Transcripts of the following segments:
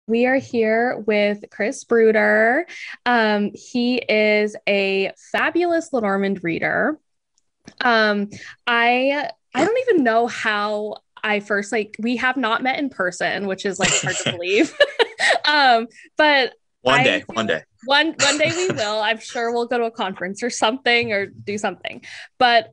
We are here with Chris Bruder. He is a fabulous Lenormand reader. Um, I don't even know how I first we have not met in person, which is like hard to believe. um, but One I day, feel one day. one day we will. I'm sure we'll go to a conference or something or do something. But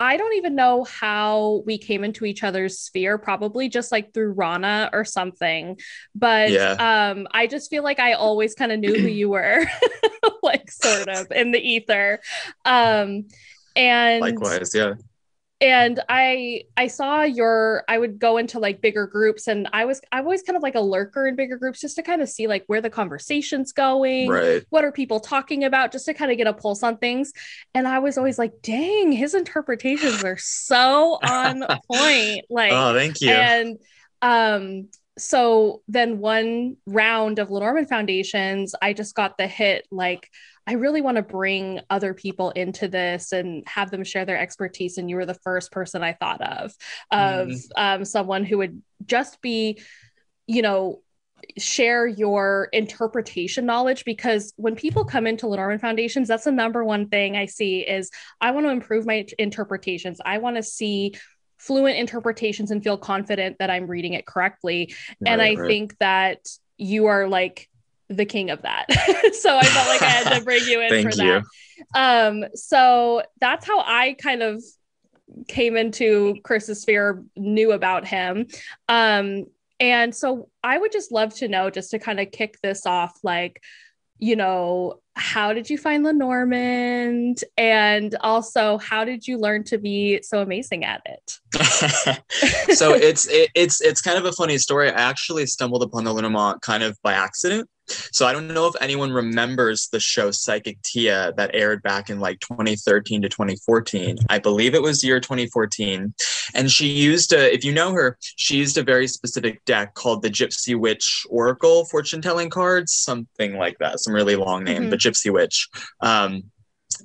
I don't even know how we came into each other's sphere, probably just like through Rana or something. But Yeah. I just feel like I always kind of knew who you were, like sort of in the ether. Um, and Likewise. Yeah. I saw your I would go into like bigger groups, and I'm always kind of like a lurker in bigger groups just to kind of see like where the conversation's going, Right. what are people talking about, just to kind of get a pulse on things. And I was always like, dang, his interpretations are so on point. Oh, thank you. And um so then one round of Lenormand Foundations, I just got the hit like I really want to bring other people into this and have them share their expertise. And you were the first person I thought of Mm, someone who would just be, you know, share your interpretation knowledge. Because when people come into Lenormand Foundations, that's the number one thing I see is I want to improve my interpretations. I want to see fluent interpretations and feel confident that I'm reading it correctly. And right, I right. think that you are like the king of that. So I felt like I had to bring you in for Thank that. you. So that's how I kind of came into Chris's sphere, knew about him. And so I would just love to know, just to kind of kick this off, like, how did you find Lenormand? And also, how did you learn to be so amazing at So it? it's kind of a funny story. I actually stumbled upon the Lenormand kind of by accident. So I don't know if anyone remembers the show Psychic Tia that aired back in like 2013 to 2014. I believe it was year 2014. And she used if you know her, she used a very specific deck called the Gypsy Witch Oracle fortune telling cards, something like that, some really long name, but Mm-hmm. Gypsy Witch. And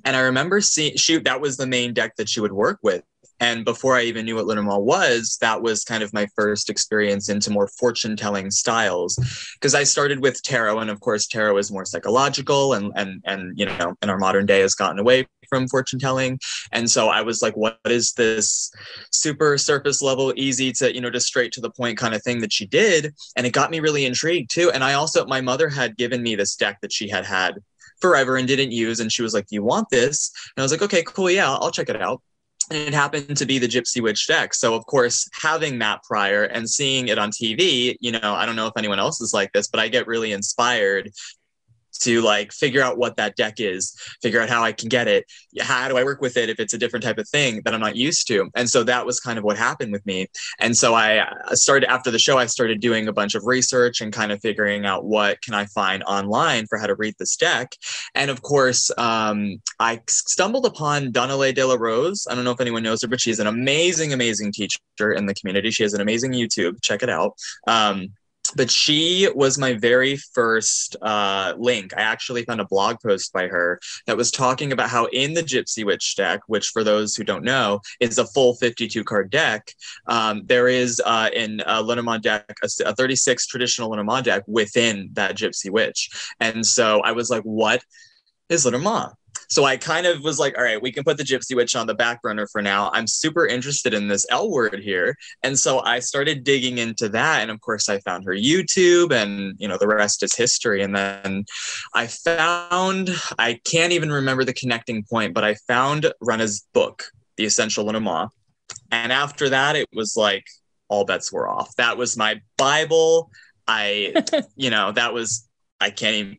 I remember seeing that was the main deck that she would work with. And before I even knew what Lenormand was, that was kind of my first experience into more fortune telling styles. Because I started with tarot, and of course, tarot is more psychological, and in our modern day has gotten away from fortune telling. And so I was like, what is this super surface level, easy to, just straight to the point kind of thing that she did? And it got me really intrigued too. And I also, my mother had given me this deck that she had forever and didn't use. And she was like, do you want this? And I was like, okay, cool. Yeah, I'll check it out. And it happened to be the Gypsy Witch deck. So, of course, having that prior and seeing it on TV, I don't know if anyone else is like this, but I get really inspired to like figure out what that deck is, figure out how I can get it. How do I work with it if it's a different type of thing that I'm not used to? And so that was kind of what happened with me. And so I started after the show, I started doing a bunch of research and kind of figuring out what can I find online for how to read this deck. And of course, I stumbled upon Donale De La Rose. I don't know if anyone knows her, but she's an amazing, amazing teacher in the community. She has an amazing YouTube. Check it out. But she was my very first link. I actually found a blog post by her that was talking about how in the Gypsy Witch deck, which for those who don't know, is a full 52 card deck, there is in a Lenormand deck, a 36 traditional Lenormand deck within that Gypsy Witch. And so I was like, what is Lenormand? So I kind of was like, all right, we can put the Gypsy Witch on the back burner for now. I'm super interested in this L word here. And so I started digging into that. And of course, I found her YouTube, and, the rest is history. And then I can't even remember the connecting point, but I found Rena's book, The Essential Lenormand. And after that, it was like all bets were off. That was my Bible. That was, I can't.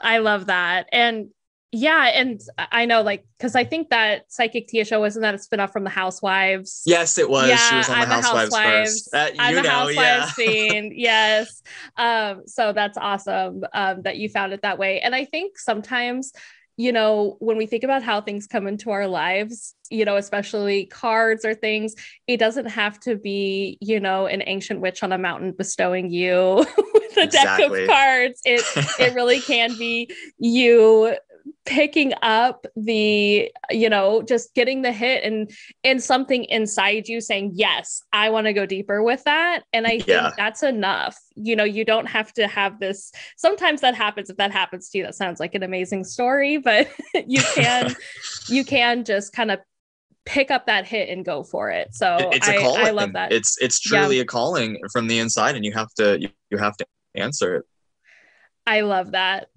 I love that. And yeah, and I know, like, because I think that Psychic Tia show, wasn't that a spinoff from the Housewives? Yes, it was. She Yeah, was on the I'm a Housewives first. Housewives. I'm a Yeah. Housewives fiend. Yes. So that's awesome that you found it that way. And I think sometimes, when we think about how things come into our lives, especially cards or things, it doesn't have to be, an ancient witch on a mountain bestowing you with a deck of Exactly. cards. It really can be you picking up the, just getting the hit and something inside you saying, yes, I want to go deeper with that. And I think that's enough. You don't have to have this. Sometimes that happens. If that happens to you, that sounds like an amazing story, but you can just kind of pick up that hit and go for it. So it's a calling. I love that. It's truly a calling from the inside, and you have to answer it. I love that.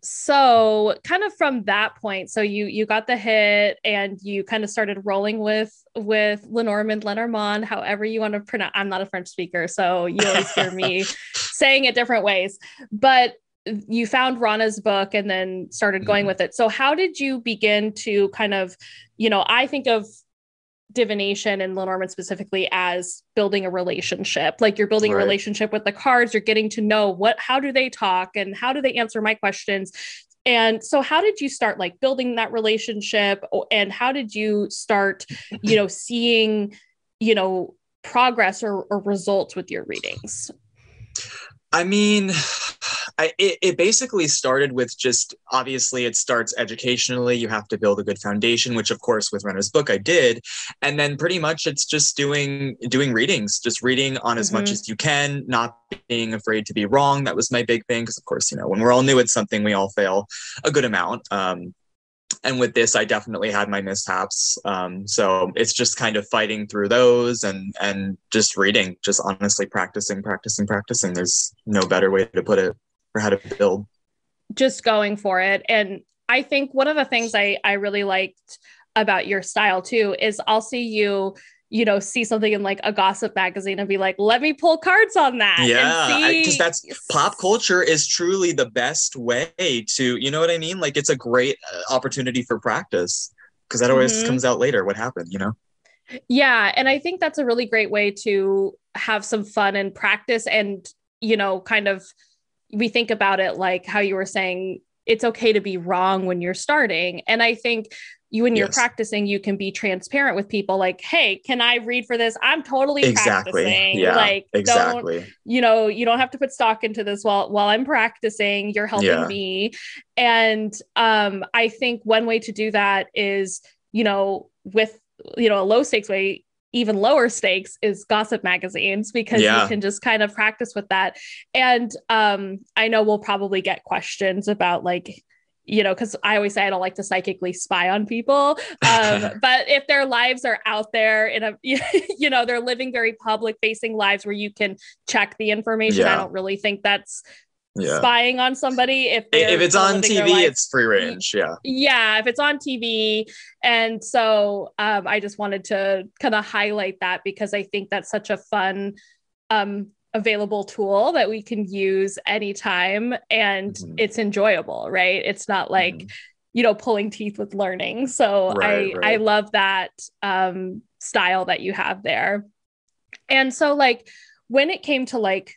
So kind of from that point, so you got the hit and you kind of started rolling with Lenormand, however you want to pronounce. I'm not a French speaker, so you always hear me saying it different ways, but you found Rana's book and then started going with it. So how did you begin to kind of, I think of divination and Lenormand specifically as building a relationship. Like you're building a relationship with the cards, you're getting to know how do they talk and how do they answer my questions. And so how did you start like building that relationship, and how did you start, seeing, progress or results with your readings? I mean, it basically started with just, obviously it starts educationally. You have to build a good foundation, which of course with Rena's book I did. And then pretty much it's just doing readings, just reading on as much as you can, not being afraid to be wrong. That was my big thing. Because of course, when we're all new at something, we all fail a good amount. And with this, I definitely had my mishaps. So it's just kind of fighting through those and just reading, just honestly practicing. There's no better way to put it for how to build. Just going for it. And I think one of the things I really liked about your style too is I'll see you see something in like a gossip magazine and be like, let me pull cards on that. Yeah, because that's pop culture is truly the best way to, you know what I mean? Like it's a great opportunity for practice because that always comes out later. What happened, Yeah. And I think that's a really great way to have some fun and practice. And, kind of, we think about it like how you were saying, it's okay to be wrong when you're starting. And I think when you're practicing, you can be transparent with people like, hey, can I read for this? I'm totally practicing. Yeah, like, exactly. you don't have to put stock into this while I'm practicing. You're helping me. And I think one way to do that is, with, a low stakes way, even lower stakes is gossip magazines, because you can just kind of practice with that. And I know we'll probably get questions about like, because I always say I don't like to psychically spy on people. But if their lives are out there in a, they're living very public facing lives where you can check the information. I don't really think that's spying on somebody. If it's on TV, it's free range. Yeah. If it's on TV. And so I just wanted to kind of highlight that because I think that's such a fun, available tool that we can use anytime, and it's enjoyable, right? It's not like, pulling teeth with learning. So I love that style that you have there. And so like when it came to like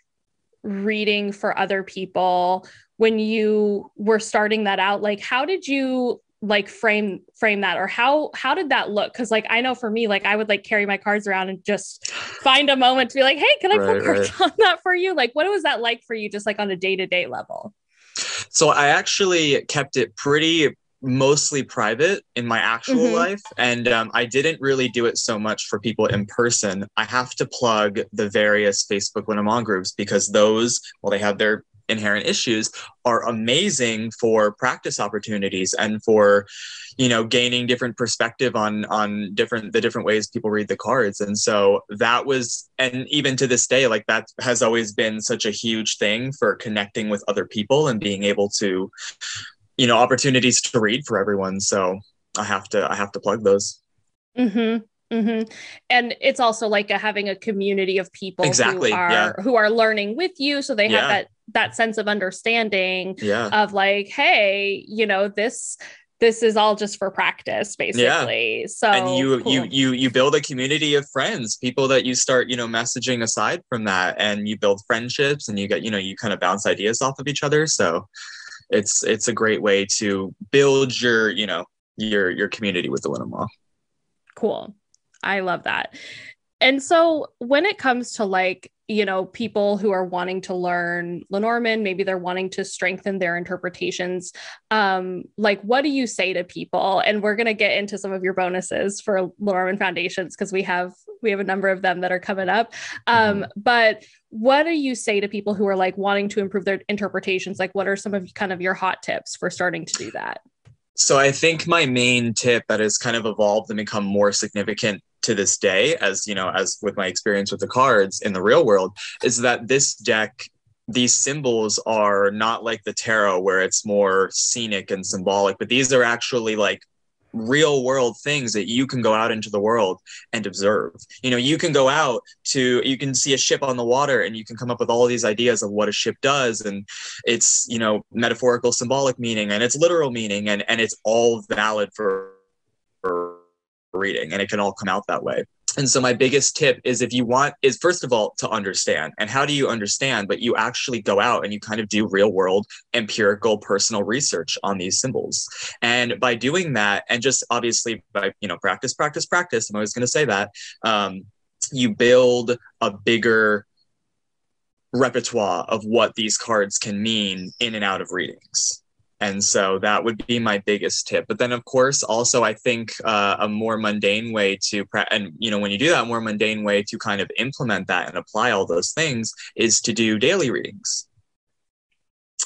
reading for other people, when you were starting that out, like how did you like frame that, or how did that look? Because like I know for me, like I would like carry my cards around and just find a moment to be like, hey, can I put cards on that for you? Like what was that like for you, just like on a day-to-day level? So I actually kept it mostly private in my actual life, and I didn't really do it so much for people in person. I have to plug the various Facebook Lenormand groups because those, while they have their inherent issues, are amazing for practice opportunities and for gaining different perspective on the different ways people read the cards. And so that was, and even to this day, like that has always been such a huge thing for connecting with other people and being able to opportunities to read for everyone. So I have to plug those. And it's also like having a community of people who are learning with you, so they have that sense of understanding of like, hey, this is all just for practice, basically. So and you build a community of friends, people that you start messaging aside from that, and you build friendships, and you get you kind of bounce ideas off of each other. So it's a great way to build your your community with the Lenormand. Cool. I love that. And so when it comes to like, you know, people who are wanting to learn Lenormand, maybe they're wanting to strengthen their interpretations. Like, what do you say to people? And we're going to get into some of your bonuses for Lenormand Foundations because we have a number of them that are coming up. But what do you say to people who are like wanting to improve their interpretations? Like, what are some of kind of your hot tips for starting to do that? So I think my main tip that has kind of evolved and become more significant to this day, as you know, as with my experience with the cards in the real world, is that this deck, these symbols are not like the tarot where it's more scenic and symbolic, but these are actually like real world things that you can go out into the world and observe. You know, you can go out to, you can see a ship on the water and you can come up with all of these ideas of what a ship does, and it's, you know, metaphorical symbolic meaning and it's literal meaning, and it's all valid for reading, and it can all come out that way. And so my biggest tip is, if you want, is first of all to understand. And how do you understand? But you actually go out and you kind of do real world empirical personal research on these symbols. And by doing that, and just obviously by, you know, practice, I'm always going to say that, you build a bigger repertoire of what these cards can mean in and out of readings. And so that would be my biggest tip. But then, of course, also, I think a more mundane way to, and, you know, when you do that, a more mundane way to kind of implement that and apply all those things is to do daily readings.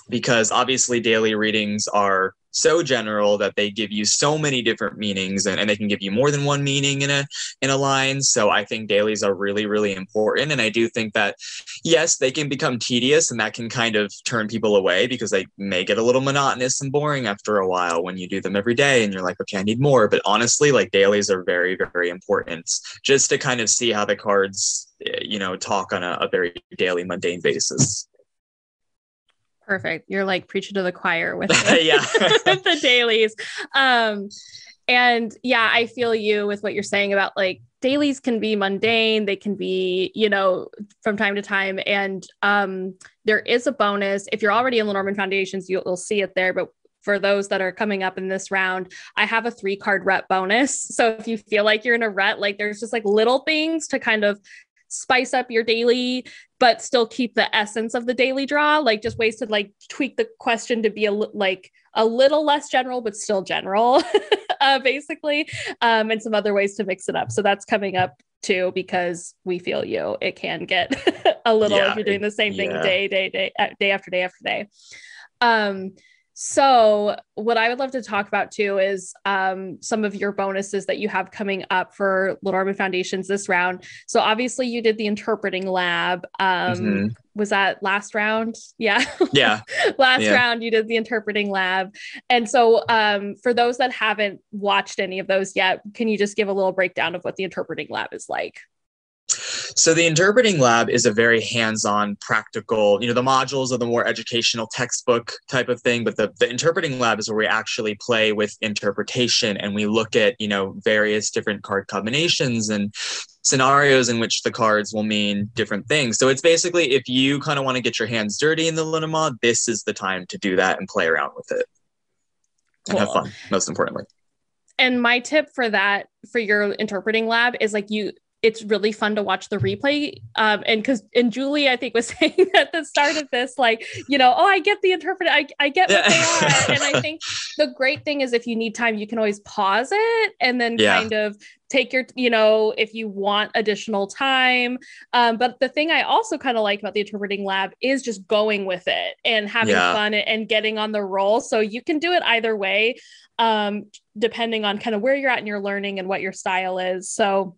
Because obviously daily readings are so general that they give you so many different meanings, and they can give you more than one meaning in a line. So I think dailies are really, really important. And I do think that, yes, they can become tedious, and that can kind of turn people away because they may get a little monotonous and boring after a while when you do them every day and you're like, okay, I need more. But honestly, like, dailies are very, very important just to kind of see how the cards, you know, talk on a very daily, mundane basis. Perfect. You're like preaching to the choir with the, yeah. with the dailies. And yeah, I feel you with what you're saying about like dailies can be mundane. They can be, you know, from time to time. And there is a bonus. If you're already in Lenormand Foundations, you'll see it there. But for those that are coming up in this round, I have a 3-card rep bonus. So if you feel like you're in a rut, like there's just like little things to kind of spice up your daily, but still keep the essence of the daily draw, like just ways to like tweak the question to be a little less general, but still general, basically, and some other ways to mix it up. So that's coming up too, because we feel you. It can get a little if you're doing the same thing day after day. So what I would love to talk about too is some of your bonuses that you have coming up for Lenormand Foundations this round. So obviously you did the interpreting lab. Was that last round? Yeah. Last round you did the interpreting lab. And so for those that haven't watched any of those yet, can you just give a little breakdown of what the interpreting lab is like? So the interpreting lab is a very hands-on, practical, you know, the modules are the more educational textbook type of thing, but the interpreting lab is where we actually play with interpretation, and we look at, you know, various different card combinations and scenarios in which the cards will mean different things. So it's basically, if you kind of want to get your hands dirty in the Lenormand, this is the time to do that and play around with it. And have fun, most importantly. And my tip for that, for your interpreting lab, is like it's really fun to watch the replay. And Julie, I think, was saying at the start of this, like, you know, oh, I get the interpreter. I get what they are. And I think the great thing is if you need time, you can always pause it and then kind of take your, you know, if you want additional time. But the thing I also kind of like about the interpreting lab is just going with it and having fun and getting on the roll. So you can do it either way, depending on kind of where you're at in your learning and what your style is. So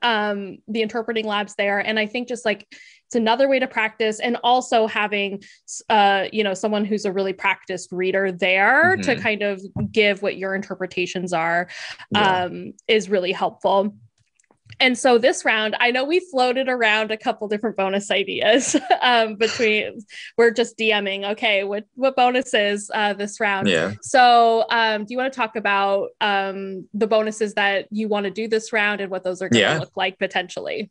the interpreting labs there, and I think just like it's another way to practice, and also having you know, someone who's a really practiced reader there to kind of give what your interpretations are is really helpful. And so this round, I know we floated around a couple different bonus ideas between, we're just DMing, okay, what bonuses this round? So do you want to talk about the bonuses that you want to do this round and what those are going to look like potentially?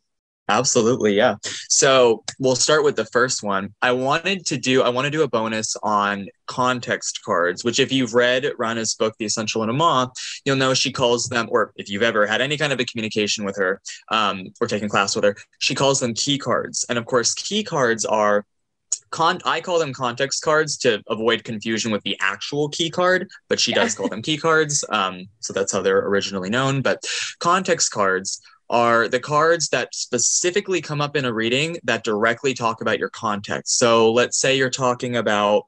Absolutely, yeah. So we'll start with the first one. I want to do a bonus on context cards, which if you've read Rana's book, The Essential Lenormand, you'll know she calls them, or if you've ever had any kind of a communication with her, or taken class with her, she calls them key cards. And of course, key cards are I call them context cards to avoid confusion with the actual key card, but she does call them key cards. So that's how they're originally known. But context cards are the cards that specifically come up in a reading that directly talk about your context. So let's say you're talking about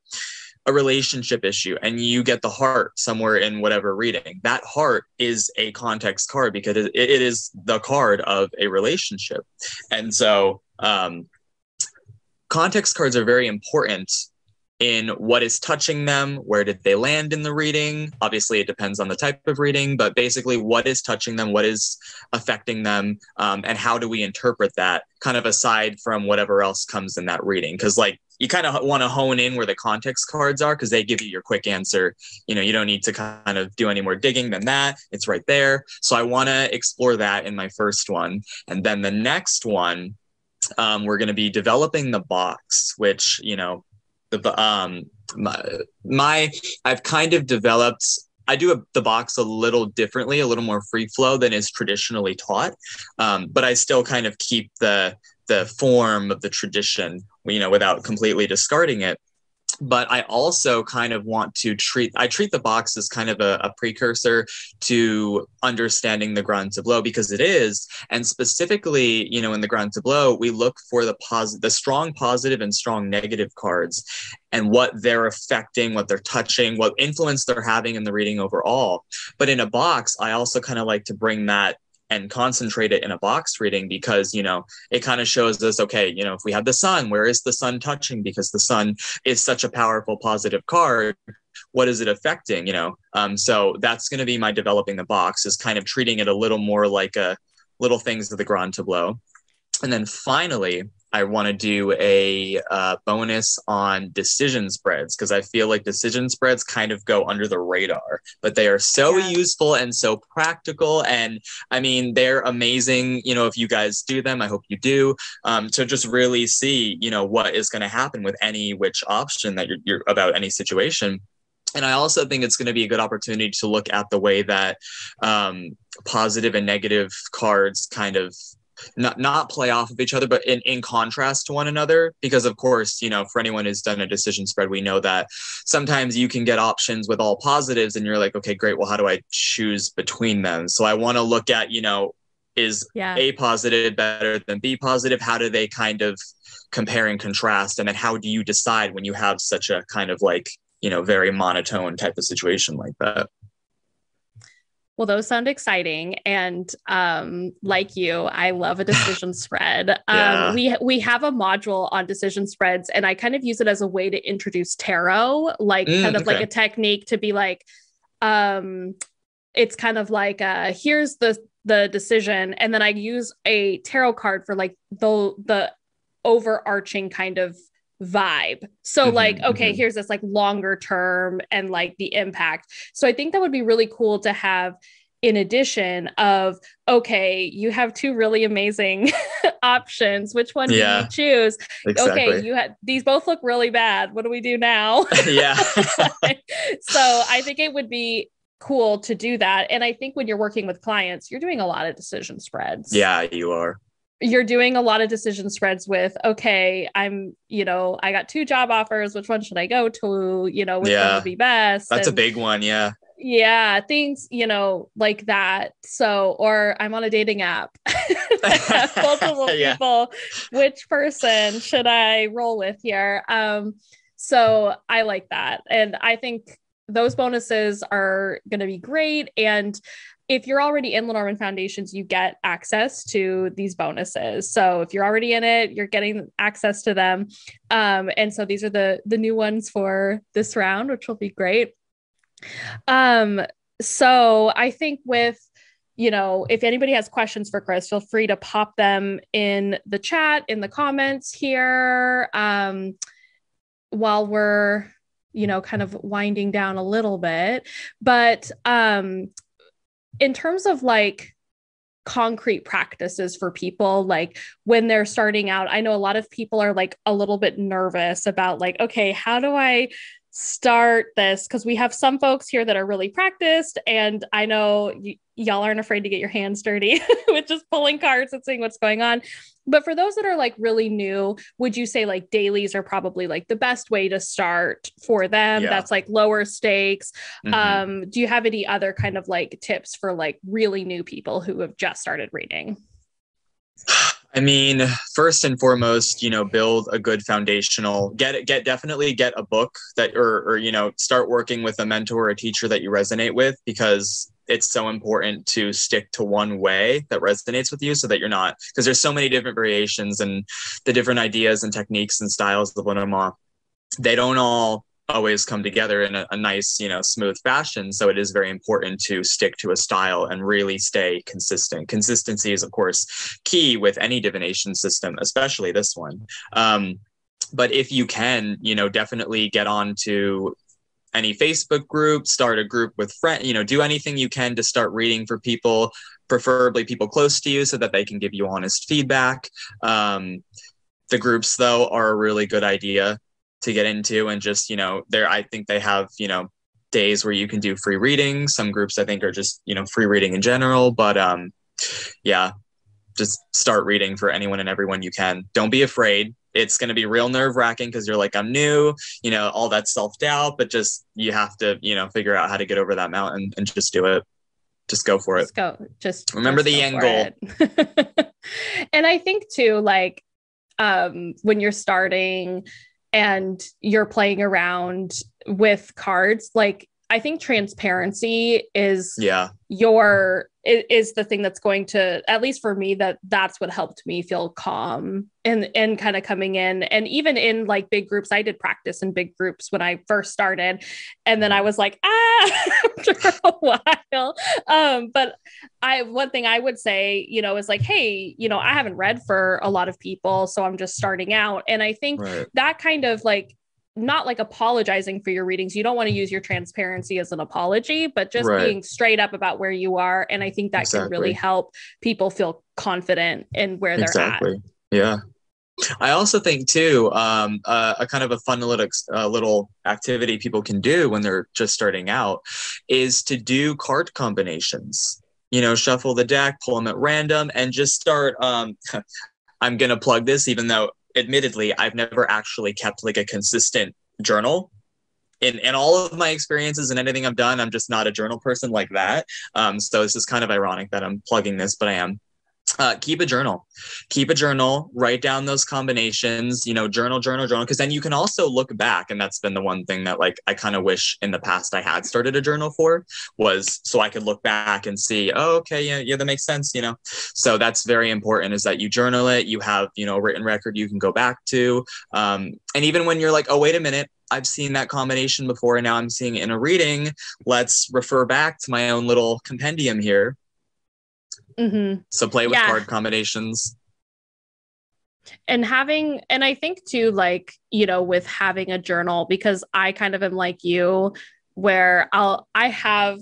a relationship issue and you get the heart somewhere in whatever reading. That heart is a context card because it is the card of a relationship. And so context cards are very important in what is touching them, where did they land in the reading. Obviously, it depends on the type of reading, but basically what is touching them, what is affecting them, and how do we interpret that, kind of aside from whatever else comes in that reading. Because like you kind of want to hone in where the context cards are because they give you your quick answer. You know, you don't need to kind of do any more digging than that. It's right there. So I want to explore that in my first one. And then the next one, we're going to be developing the box, which, you know, I've kind of developed, I do the box a little differently, a little more free flow than is traditionally taught. But I still kind of keep the form of the tradition, you know, without completely discarding it. But I also kind of want to treat the box as kind of a precursor to understanding the grand tableau, because it is. And specifically, you know, in the grand tableau, we look for the strong positive and strong negative cards and what they're affecting, what they're touching, what influence they're having in the reading overall. But in a box, I also kind of like to bring that and concentrate it in a box reading because, you know, it kind of shows us, okay, you know, if we have the sun, where is the sun touching? Because the sun is such a powerful positive card. What is it affecting? You know, so that's going to be my developing the box, is kind of treating it a little more like a little things of the grand tableau. And then finally, I want to do a bonus on decision spreads, because I feel like decision spreads kind of go under the radar, but they are so useful and so practical. And I mean, they're amazing. You know, if you guys do them, I hope you do, to just really see, you know, what is going to happen with any which option that you're about any situation. And I also think it's going to be a good opportunity to look at the way that positive and negative cards kind of not play off of each other, but in contrast to one another. Because of course, you know, for anyone who's done a decision spread, we know that sometimes you can get options with all positives and you're like, okay, great. Well, how do I choose between them? So I want to look at, you know, is A positive better than B positive? How do they kind of compare and contrast? And then how do you decide when you have such a kind of like, you know, very monotone type of situation like that? Well, those sound exciting. And like you, I love a decision spread. We have a module on decision spreads, and I kind of use it as a way to introduce tarot, like like a technique to be like, it's kind of like, here's the decision. And then I use a tarot card for like the overarching kind of vibe. So like, okay, here's this like longer term and like the impact. So I think that would be really cool to have in addition of, okay, you have two really amazing options. Which one do you choose? Exactly. Okay, these both look really bad. What do we do now? So I think it would be cool to do that. And I think when you're working with clients, you're doing a lot of decision spreads. Yeah, you are. You're doing a lot of decision spreads with, okay, I'm, you know, I got 2 job offers. Which one should I go to? You know, which one would be best? That's a big one. Yeah. Yeah. Things, you know, like that. So, or I'm on a dating app. Multiple people. Which person should I roll with here? So I like that. And I think those bonuses are going to be great. And if you're already in Lenormand Foundations, you get access to these bonuses. So if you're already in it, you're getting access to them. And so these are the new ones for this round, which will be great. So I think with, you know, if anybody has questions for Chris, feel free to pop them in the chat, in the comments here, while we're, you know, kind of winding down a little bit. But in terms of like concrete practices for people like when they're starting out? I know a lot of people are like a little bit nervous about like, okay, how do I start this? Because we have some folks here that are really practiced, and I know y'all aren't afraid to get your hands dirty with just pulling cards and seeing what's going on. But for those that are like really new, would you say like dailies are probably like the best way to start for them? That's like lower stakes. Do you have any other kind of like tips for like really new people who have just started reading? I mean, first and foremost, build a good foundational, definitely get a book that, or, start working with a mentor or a teacher that you resonate with, because it's so important to stick to one way that resonates with you, so that you're not, because there's so many different variations, and the different ideas and techniques and styles of Lenormand, they don't all always come together in a nice, smooth fashion. So it is very important to stick to a style and really stay consistent. Consistency is, of course, key with any divination system, especially this one. But if you can, definitely get on to any Facebook group, start a group with friends, do anything you can to start reading for people, preferably people close to you, so that they can give you honest feedback. The groups, though, are a really good idea to get into, and just, I think they have, days where you can do free reading. Some groups I think are just, free reading in general, but just start reading for anyone and everyone you can. Don't be afraid. It's going to be real nerve-wracking because you're like, I'm new, all that self-doubt, but just, you have to, figure out how to get over that mountain and just do it. Just go for it. Just remember the end goal. And I think too, like, when you're starting and you're playing around with cards, like, I think transparency is is the thing that's going to, at least for me, that's what helped me feel calm and kind of coming in. And even in like big groups, I did practice in big groups when I first started. And then I was like, after a while. But one thing I would say, is like, hey, I haven't read for a lot of people, so I'm just starting out. And I think that kind of like, not like apologizing for your readings. You don't want to use your transparency as an apology, but just being straight up about where you are. And I think that can really help people feel confident in where they're at. Yeah. I also think too, a kind of a fun little activity people can do when they're just starting out is to do card combinations. Shuffle the deck, pull them at random, and just start. I'm going to plug this, even though admittedly, I've never actually kept like a consistent journal in all of my experiences and anything I've done. I'm just not a journal person like that. So this is kind of ironic that I'm plugging this, but I am. Keep a journal, write down those combinations, journal, because then you can also look back. And that's been the one thing that like I kind of wish in the past I had started a journal for, was so I could look back and see, oh, okay, yeah, that makes sense, So that's very important, is that you journal it, you have, a written record you can go back to. And even when you're like, oh, wait a minute, I've seen that combination before and now I'm seeing it in a reading, let's refer back to my own little compendium here. So play with card combinations. And I think too, like, with having a journal, because I kind of am like you, where I have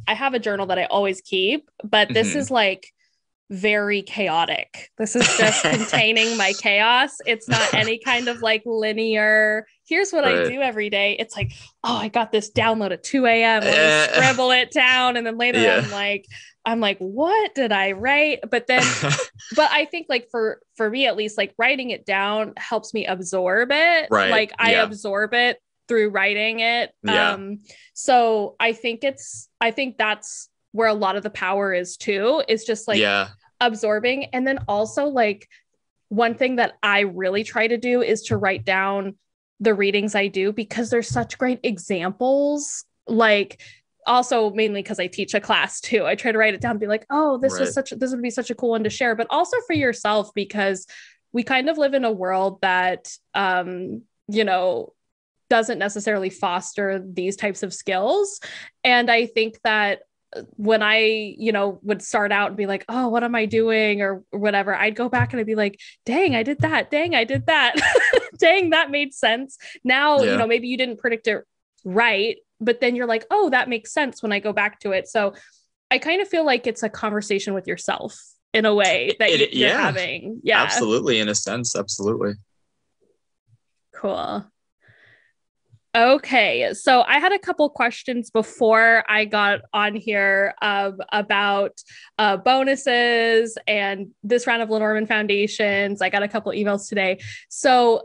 a journal that I always keep, but this is like very chaotic. This is just containing my chaos. It's not any kind of like linear, here's what I do every day. It's like, oh, I got this download at 2 a.m. Let me scribble it down. And then later I'm like, what did I write? But then, but I think like for me, at least, like writing it down helps me absorb it. Like I absorb it through writing it. So I think that's where a lot of the power is too, is just like absorbing. And then also like one thing that I really try to do is to write down the readings I do, because there's such great examples. Like, also mainly because I teach a class too. I try to write it down and be like, oh, this would be such a cool one to share, but also for yourself, because we kind of live in a world that, doesn't necessarily foster these types of skills. And I think that when I, would start out and be like, oh, what am I doing? Or whatever, I'd go back and I'd be like, dang, I did that. Dang, I did that. Dang, that made sense. Now, maybe you didn't predict it right, but then you're like, oh, that makes sense when I go back to it. So I kind of feel like it's a conversation with yourself in a way that you're having. Yeah, absolutely. In a sense, absolutely. Cool. Okay, so I had a couple questions before I got on here about bonuses and this round of Lenormand Foundations. I got a couple emails today. So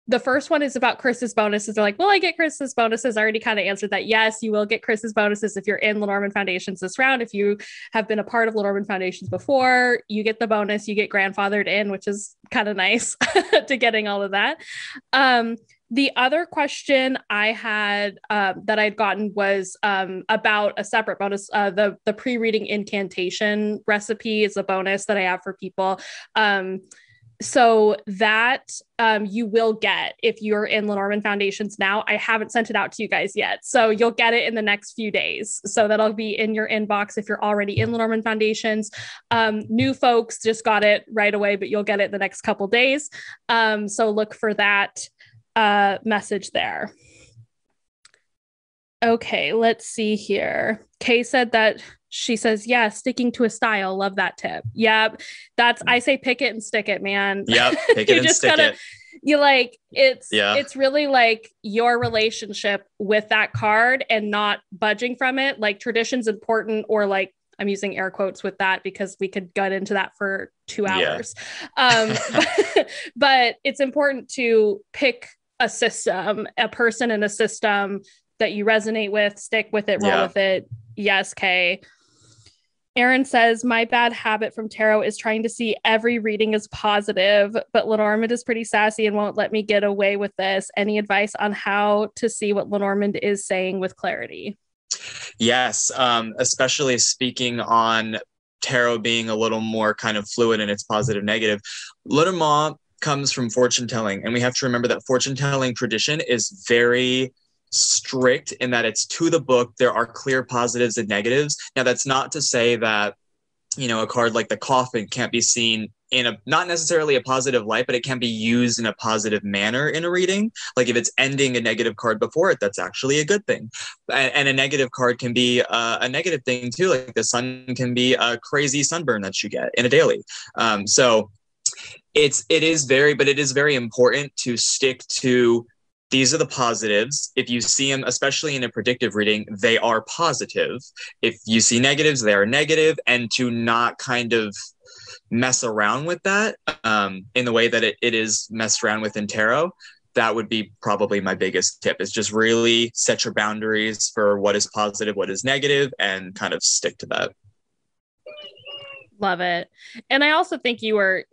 the first one is about Chris's bonuses. They're like, will I get Chris's bonuses? I already kind of answered that. Yes, you will get Chris's bonuses if you're in Lenormand Foundations this round. If you have been a part of Lenormand Foundations before, you get the bonus. You get grandfathered in, which is kind of nice to getting all of that. The other question I had that I'd gotten was about a separate bonus. The pre-reading incantation recipe is a bonus that I have for people. So that you will get if you're in Lenormand Foundations now. I haven't sent it out to you guys yet. So you'll get it in the next few days. So that'll be in your inbox if you're already in Lenormand Foundations. New folks just got it right away, but you'll get it the next couple days. So look for that message there. Okay, let's see here. Kay said that she says, yeah, sticking to a style. Love that tip. Yeah, I say pick it and stick it, man. Yeah, pick it and stick it. You like, it's really like your relationship with that card and not budging from it. Like tradition's important, or like, I'm using air quotes with that because we could get into that for 2 hours. Yeah. But it's important to pick a system, a person in a system that you resonate with, stick with it, roll with it. Yes, Kay. Aaron says, my bad habit from tarot is trying to see every reading as positive, but Lenormand is pretty sassy and won't let me get away with this. Any advice on how to see what Lenormand is saying with clarity? Yes, especially speaking on tarot being a little more kind of fluid in its positive, negative. Lenormand comes from fortune telling, and we have to remember that fortune telling tradition is very strict in that it's to the book. There are clear positives and negatives. Now, that's not to say that, you know, a card like the Coffin can't be seen in a, not necessarily a positive light, but it can be used in a positive manner in a reading. Like if it's ending a negative card before it, that's actually a good thing. And a negative card can be a negative thing too. Like the sun can be a crazy sunburn that you get in a daily. So it is very important to stick to, these are the positives. If you see them, especially in a predictive reading, they are positive. If you see negatives, they are negative, and to not kind of mess around with that in the way that it is messed around with in tarot. That would be probably my biggest tip, is just really set your boundaries for what is positive, what is negative, and kind of stick to that. Love it. And I also think you were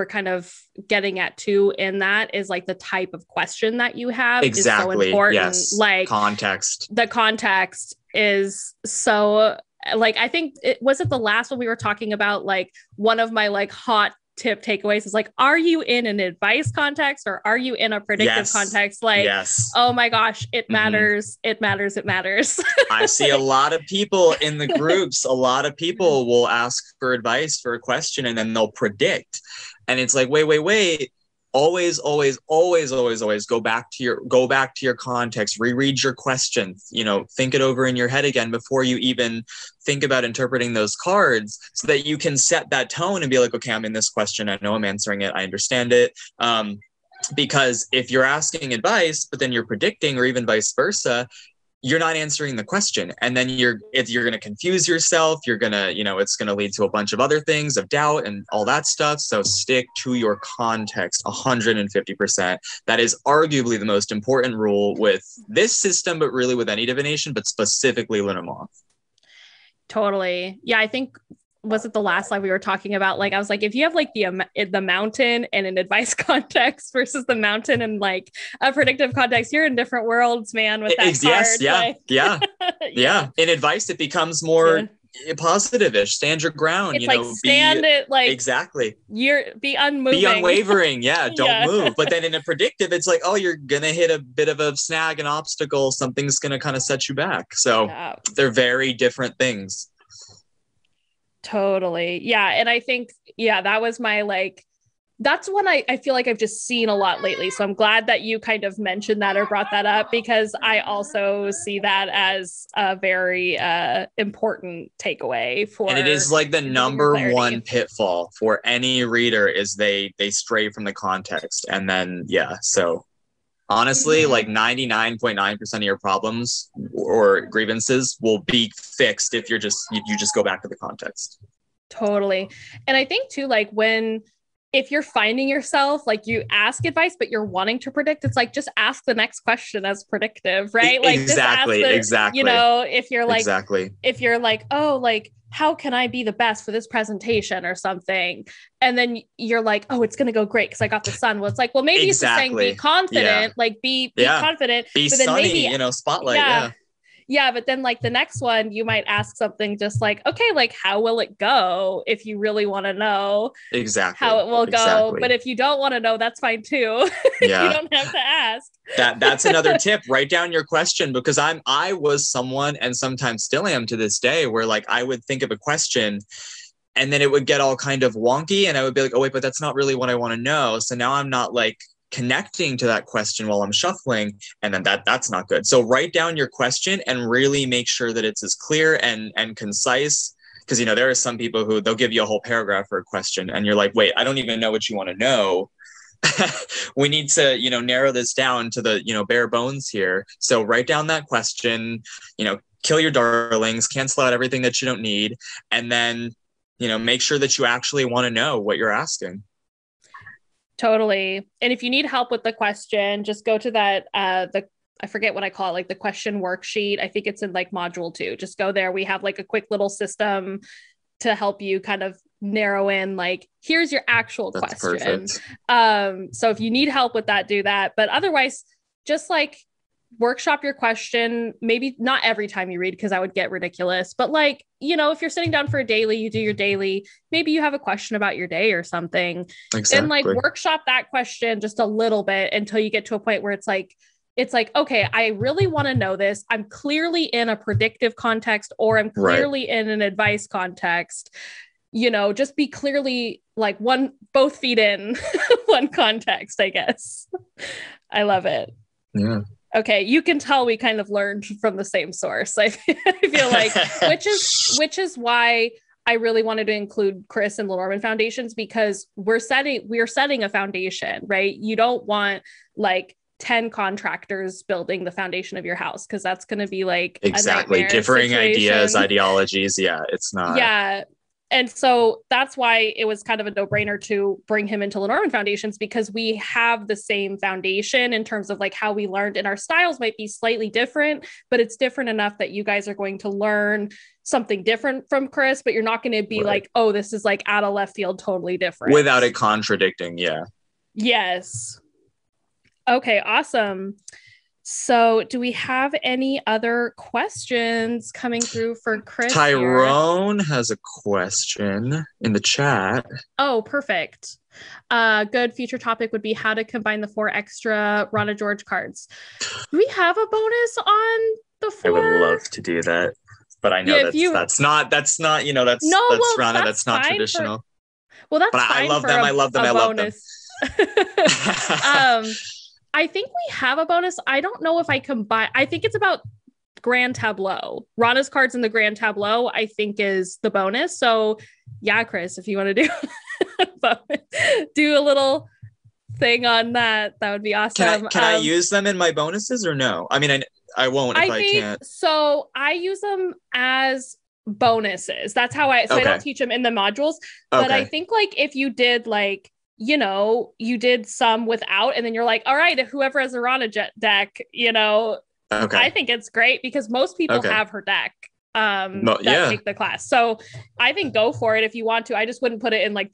kind of getting at too in that is like the type of question that you have is so important. Yes. Like context. The context is so, like, I think was it the last one we were talking about, like one of my like hot tip takeaways is like, are you in an advice context or are you in a predictive context? Like, oh my gosh, it matters. It matters. It matters. I see a lot of people in the groups. A lot of people will ask for advice for a question and then they'll predict. And it's like, wait. Always go back to your context, reread your question, think it over in your head again before you even think about interpreting those cards, so that you can set that tone and be like, okay, I'm in this question. I know I'm answering it. I understand it. Because if you're asking advice, but then you're predicting, or even vice versa, you're not answering the question. And then you're going to confuse yourself. You're going to, it's going to lead to a bunch of other things of doubt and all that stuff. So stick to your context 150%. That is arguably the most important rule with this system, but really with any divination, but specifically Lenormand. Totally. Yeah. I think, was it the last live we were talking about? Like, I was like, if you have like the mountain and an advice context versus the mountain and like a predictive context, you're in different worlds, man, with that card. Yes, yeah, like, yeah. In advice, it becomes more positive-ish. Stand your ground. It's exactly. Be unmoving. Be unwavering. Yeah, don't move. But then in a predictive, it's like, oh, you're gonna hit a bit of a snag, an obstacle. Something's gonna kind of set you back. So they're very different things. Totally. Yeah. And I think, that was my like That's one I feel like I've just seen a lot lately. So I'm glad that you kind of mentioned that or brought that up, because I also see that as a very important takeaway for and it is like the number one clarity. pitfall for any reader is they stray from the context. And then so honestly, like 99.9% of your problems or grievances will be fixed if you just go back to the context. Totally. And I think too, like if you're finding yourself, like you ask advice, but you're wanting to predict, it's like, just ask the next question as predictive, right? Like exactly, exactly. If you're like, oh, like, how can I be the best for this presentation or something? And then you're like, oh, it's going to go great because I got the sun. Well, it's like, well, maybe it's just saying, be confident, like be confident. Be but then sunny, maybe, spotlight. Yeah, but then like the next one, you might ask something just like, okay, like how will it go, if you really want to know how it will go. But if you don't want to know, that's fine too. You don't have to ask. That's another tip. Write down your question, because I was someone, and sometimes still am to this day, where like I would think of a question and then it would get all kind of wonky and I would be like, oh wait, but that's not really what I want to know. So now I'm not like connecting to that question while I'm shuffling, and then that's not good. So write down your question and really make sure that it's as clear and concise, because there are some people who they'll give you a whole paragraph for a question and you're like, wait, I don't even know what you want to know. We need to narrow this down to the bare bones here. So write down that question, kill your darlings, cancel out everything that you don't need, and then make sure that you actually want to know what you're asking. Totally. And if you need help with the question, just go to that, I forget what I call it, like the question worksheet. I think it's in like module 2. Just go there. We have like a quick little system to help you kind of narrow in, like, here's your actual question. So if you need help with that, do that. But otherwise, just like workshop your question, maybe not every time you read, because that would get ridiculous, but like, if you're sitting down for a daily, you do your daily, maybe you have a question about your day or something, and like workshop that question just a little bit until you get to a point where it's like, okay, I really want to know this. I'm clearly in a predictive context, or I'm clearly in an advice context. Just be clearly like both feet in one context, I guess. I love it. Yeah. Okay, you can tell we kind of learned from the same source. I feel like, which is why I really wanted to include Chris and Lenormand Foundations, because we're setting a foundation, right? You don't want like 10 contractors building the foundation of your house, because that's going to be like exactly differing situation. Ideas, ideologies. Yeah, it's not. Yeah. And so that's why it was kind of a no-brainer to bring him into Lenormand Foundations, because we have the same foundation in terms of like how we learned, and our styles might be slightly different, but it's different enough that you guys are going to learn something different from Chris, but you're not going to be like, oh, this is like out of left field, totally different. Without it contradicting. Yeah. Yes. Okay, awesome. So do we have any other questions coming through for Chris? Tyrone has a question in the chat. Oh, perfect. Good future topic would be how to combine the 4 extra Rana George cards. Do we have a bonus on the 4? I would love to do that, but I know that's not that's Rana. That's not traditional. Well, that's fine. I love them. I love them. I think we have a bonus. I don't know if I combine. I think it's about Grand Tableau. Rana's cards in the Grand Tableau, I think, is the bonus. So yeah, Chris, if you want to do a little thing on that, that would be awesome. Can I use them in my bonuses or no? I mean, I won't if I can't. So I use them as bonuses. That's how I don't teach them in the modules. But I think like if you did like, you did some without, and then you're like, all right, whoever has a Rana deck, I think it's great, because most people have her deck that take the class. So I think go for it if you want to. I just wouldn't put it in like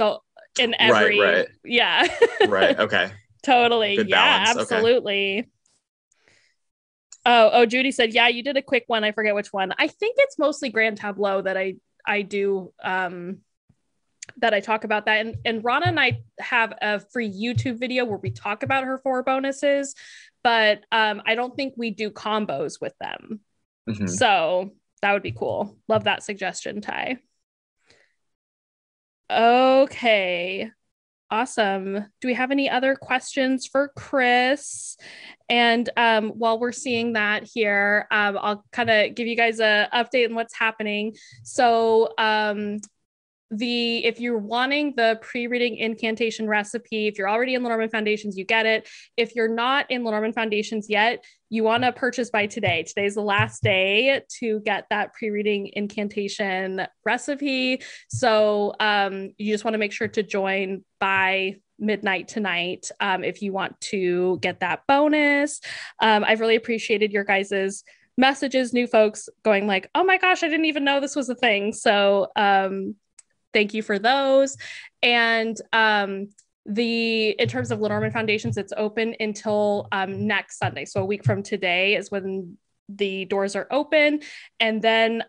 in every right. Yeah. Right. Okay. Totally. Good yeah, balance. Absolutely. Okay. Oh, Judy said, yeah, you did a quick one. I forget which one. I think it's mostly Grand Tableau that I do that I talk about that. And Rana and I have a free YouTube video where we talk about her 4 bonuses, but I don't think we do combos with them. Mm-hmm. So that would be cool. Love that suggestion, Ty. Okay. Awesome. Do we have any other questions for Chris? And while we're seeing that here, I'll kind of give you guys a update on what's happening. So if you're wanting the pre-reading incantation recipe, if you're already in Lenormand Foundations, you get it. If you're not in Lenormand Foundations yet, you want to purchase by today. Today's the last day to get that pre-reading incantation recipe. So you just want to make sure to join by midnight tonight if you want to get that bonus. I've really appreciated your guys's messages, new folks going like, oh my gosh, I didn't even know this was a thing. So thank you for those. And in terms of Lenormand Foundations, it's open until next Sunday. So a week from today is when the doors are open. And then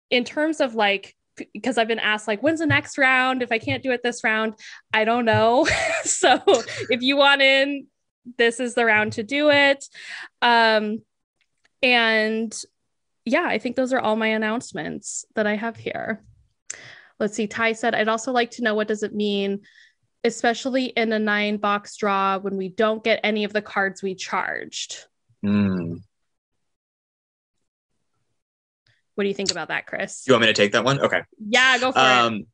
in terms of like, because I've been asked like, when's the next round? If I can't do it this round, I don't know. So if you want in, this is the round to do it. And yeah, I think those are all my announcements that I have here. Let's see. Ty said, I'd also like to know, what does it mean, especially in a 9-box draw, when we don't get any of the cards we charged? Mm. What do you think about that, Chris? You want me to take that one? Okay. Yeah, go for it.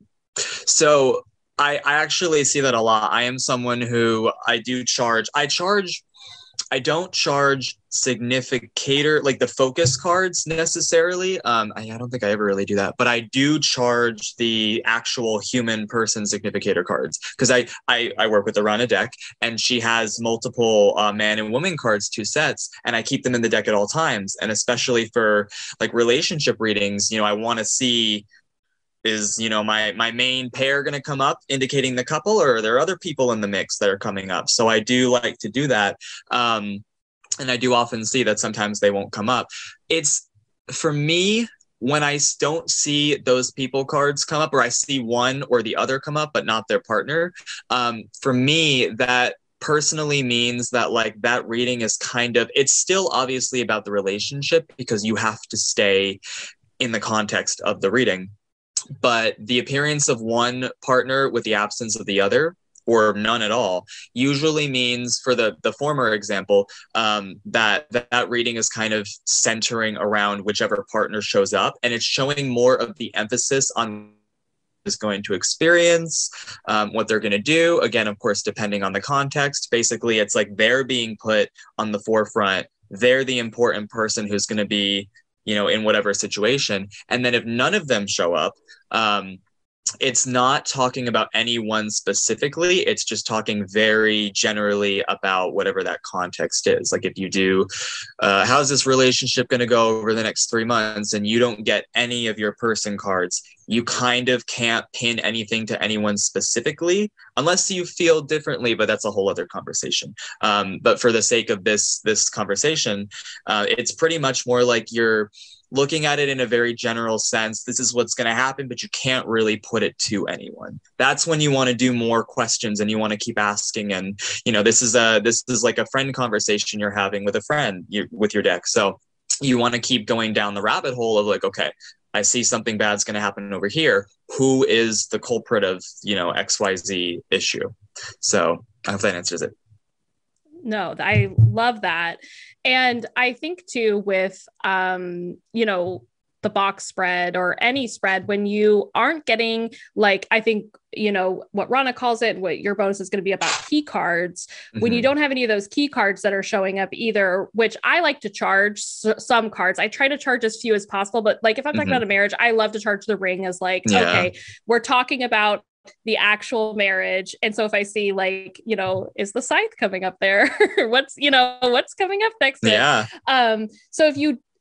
So I actually see that a lot. I am someone who I don't charge significator, like the focus cards necessarily. I don't think I ever really do that, but I do charge the actual human person significator cards because I work with Arana deck, and she has multiple man and woman cards, 2 sets, and I keep them in the deck at all times. And especially for like relationship readings, I want to see, is my main pair going to come up indicating the couple, or are there other people in the mix that are coming up? So I do like to do that. And I do often see that sometimes they won't come up. It's, for me, when I don't see those people cards come up, or I see one or the other come up but not their partner, for me that personally means that like that reading is it's still obviously about the relationship because you have to stay in the context of the reading. But the appearance of one partner with the absence of the other, or none at all, usually means, for the former example, that reading is kind of centering around whichever partner shows up, and it's showing more of the emphasis on is going to experience, what they're going to do. Again, of course, depending on the context. Basically, it's like they're being put on the forefront. They're the important person who's going to be, in whatever situation. And then if none of them show up, it's not talking about anyone specifically. It's just talking very generally about whatever that context is. Like if you do, how's this relationship going to go over the next 3 months, and you don't get any of your person cards, you kind of can't pin anything to anyone specifically unless you feel differently, but that's a whole other conversation. But for the sake of this conversation, it's pretty much more like you're looking at it in a very general sense. This is what's going to happen, but you can't really put it to anyone. That's when you want to do more questions and you want to keep asking. And, this is like a friend conversation you're having with a friend with your deck. So you want to keep going down the rabbit hole of like, okay, I see something bad's going to happen over here. Who is the culprit of, XYZ issue? So I hope that answers it. No, I love that. And I think too, with, the box spread or any spread, when you aren't getting, like, I think, what Rana calls it, what your bonus is going to be about, key cards, when you don't have any of those key cards that are showing up either, which I like to charge some cards. I try to charge as few as possible, but like if I'm talking about a marriage, I love to charge the ring as like, okay, we're talking about the actual marriage. And so if I see like, is the scythe coming up there? what's coming up next? Yeah. So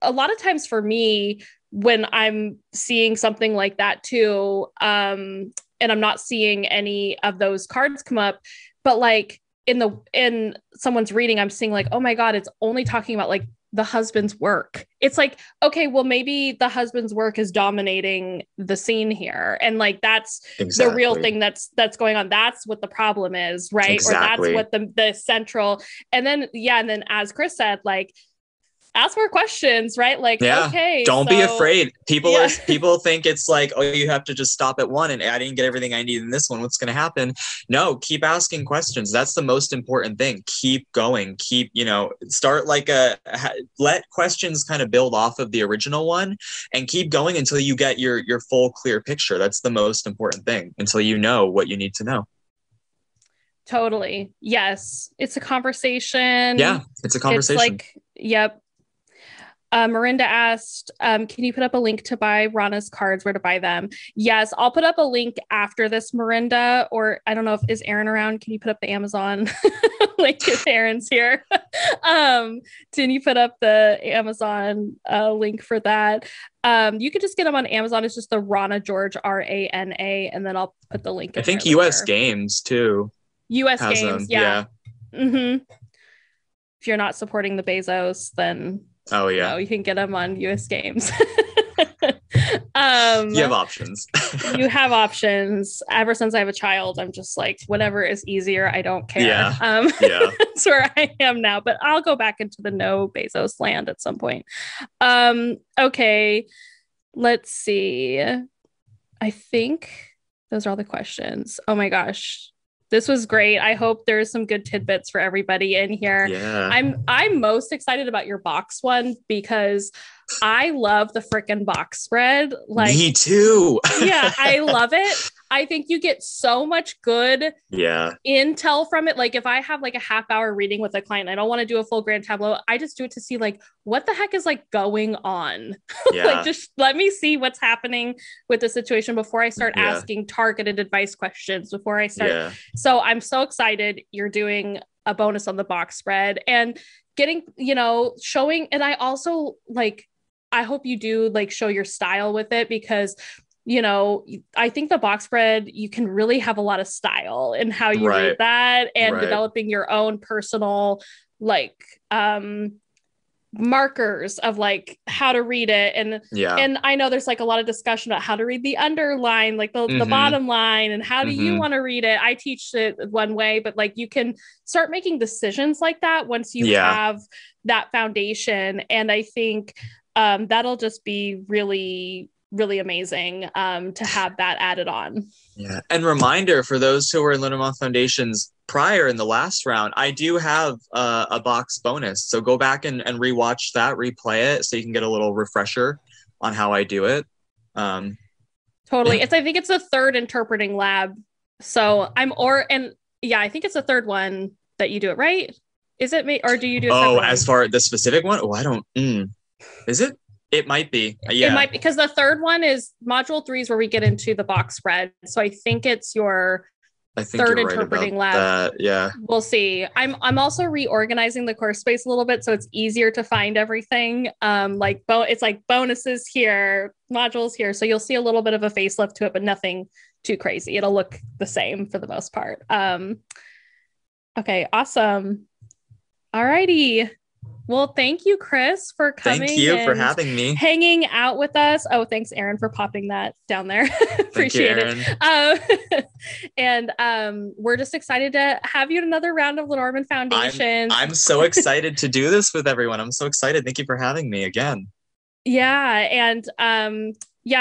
a lot of times for me, when I'm seeing something like that too, and I'm not seeing any of those cards come up, but like in someone's reading, I'm seeing like, oh my God, it's only talking about like the husband's work. It's like, okay, well, maybe the husband's work is dominating the scene here. And like, that's the real thing that's going on. That's what the problem is, right? Exactly. Or that's what the central, and then as Chris said, like, ask more questions, right? Like, yeah. okay, Don't be afraid. People think it's like, oh, you have to just stop at one and I didn't get everything I need in this one. What's going to happen? No, keep asking questions. That's the most important thing. Keep going. Keep, start like let questions kind of build off of the original one and keep going until you get your full clear picture. That's the most important thing, until you know what you need to know. Totally. Yes. It's a conversation. Yeah, it's a conversation. It's like, yep. Miranda asked, can you put up a link to buy Rana's cards, where to buy them? Yes, I'll put up a link after this, Miranda, or I don't know is Aaron around? Can you put up the Amazon link if Aaron's here? Can you put up the Amazon link for that? You could just get them on Amazon. It's just the Rana George, Rana, and then I'll put the link. I think US Games too. US Games, yeah. Mm-hmm. If you're not supporting the Bezos, then you can get them on US Games. You have options. You have options. Ever since I have a child, I'm just like, whatever is easier, I don't care. Yeah. That's where I am now, but I'll go back into the no Bezos land at some point. Okay, let's see. I think those are all the questions. Oh my gosh. This was great. I hope there's some good tidbits for everybody in here. Yeah. I'm most excited about your box one because I love the frickin' box spread. Like, me too. Yeah, I love it. I think you get so much good intel from it. Like if I have like a half hour reading with a client, I don't want to do a full grand tableau. I just do it to see like what the heck is like going on. Like just let me see what's happening with the situation before I start asking targeted advice questions before I start. So I'm so excited you're doing a bonus on the box spread and getting, showing. And I also like, I hope you do like show your style with it because I think the box spread, you can really have a lot of style in how you read that and developing your own personal like markers of like how to read it. And I know there's like a lot of discussion about how to read the underline, like the bottom line, and how do you want to read it. I teach it one way, but like you can start making decisions like that once you have that foundation. And I think that'll just be really amazing to have that added on. Yeah. And reminder for those who were in Lenormand Foundations prior in the last round, I do have a box bonus. So go back and rewatch that, replay it so you can get a little refresher on how I do it. Totally. I think it's the third interpreting lab. So I think it's the third one that you do it, right? Is it me or do you do it? Oh, as far as the specific one? Oh, I don't. Is it? It might be. Yeah. It might be because the third one is module 3 is where we get into the box spread. So I think it's your third interpreting lab. That. Yeah. We'll see. I'm also reorganizing the course space a little bit so it's easier to find everything. It's like bonuses here, modules here. So you'll see a little bit of a facelift to it, but nothing too crazy. It'll look the same for the most part. Okay, awesome. All righty. Well, thank you, Chris, for coming. Thank you for having me. Hanging out with us. Oh, thanks, Aaron, for popping that down there. Appreciate it. And we're just excited to have you in another round of Lenormand Foundations. I'm so excited to do this with everyone. I'm so excited. Thank you for having me again. Yeah. And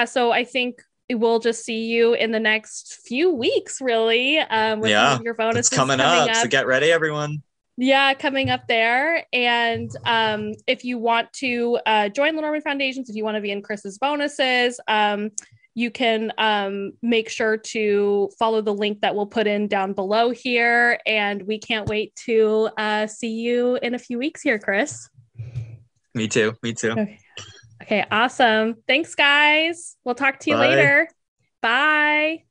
so I think we'll just see you in the next few weeks, really. With your bonuses it's coming up. So get ready, everyone. Yeah, coming up there. And if you want to join Lenormand Foundations, if you want to be in Chris's bonuses, you can make sure to follow the link that we'll put in down below here. And we can't wait to see you in a few weeks here, Chris. Me too. Okay, awesome. Thanks, guys. We'll talk to you later. Bye.